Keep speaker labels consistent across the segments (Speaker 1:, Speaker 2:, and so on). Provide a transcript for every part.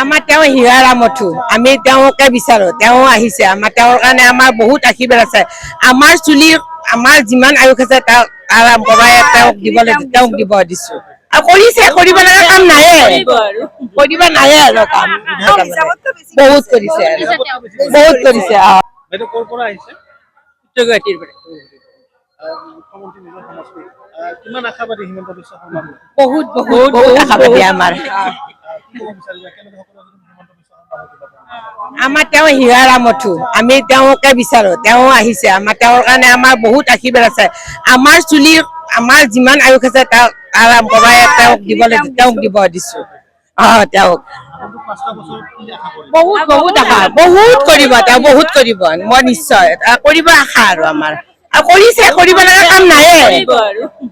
Speaker 1: আমাৰ তেওঁ হিৰাৰাম মথু আমি তেওঁকে বিচাৰো তেওঁ আহিছে আমাৰ তেওঁৰ কাৰণে আমাৰ বহুত আশীৰ্বাদ আছে আমাৰ চুলি আমাৰ যিমান আয়ুস আছে তাৰ আৰাম কৰাই তেওঁক দিব দিছো আৰু কৰিছে কৰিব লগা কাম নাইয়ে কৰিব নাইয়ে আৰু কাম বহুত কৰিছে
Speaker 2: বাইদেউ ক'ৰ পৰা আহিছে?
Speaker 1: গুৱাহাটীৰ পৰা
Speaker 2: মুখ্যমন্ত্ৰী নিজৰ সমষ্টি কিমান আশাবাদী হিমন্ত বিশ্ব শৰ্মা
Speaker 1: বহুত বহুত বহুত আশাবাদী আমাৰ
Speaker 2: কি ক'ব বিচাৰিবা কেনেকৈ সকলোৱে যদি হিমন্ত বিশ্ব শৰ্মা
Speaker 1: আমাৰ তেওঁ হিৰাৰাম মথু আমি তেওঁকে বিচাৰো তেওঁ আহিছে আমাৰ তেওঁৰ কাৰণে আমাৰ বহুত আশীৰ্বাদ আছে আমাৰ চুলি আমাৰ যিমান আয়ুস আছে তাৰ আৰাম কৰাই তেওঁক দিব দিছো তেওঁক বহুত আশা বহুত কৰিব তেওঁ বহুত কৰিব মই নিশ্চয় কৰিব আশা আৰু আমাৰ আৰু কৰিছে কৰিব লগা কাম নাইয়ে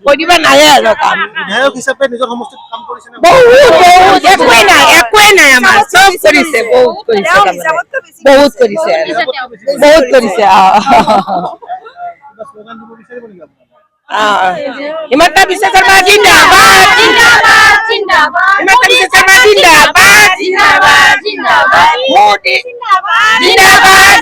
Speaker 1: কৰিব নাইয়ে আৰু কাম
Speaker 2: বিধায়ক হিচাপে নিজৰ সমষ্টিত কাম কৰিছে নে?
Speaker 1: বহুত একোৱে নাই আমাৰ চব কৰিছে বহুত কৰিছে
Speaker 2: কিবা শ্লোগান দিব বিচাৰিব নেকি আপোনালোকে?
Speaker 1: হিমন্ত বিশ্ব শৰ্মা জিন্দাবাদ হিমন্ত বিশ্ব শৰ্মা জিন্দাবাদ মোদী জিন্দাবাদ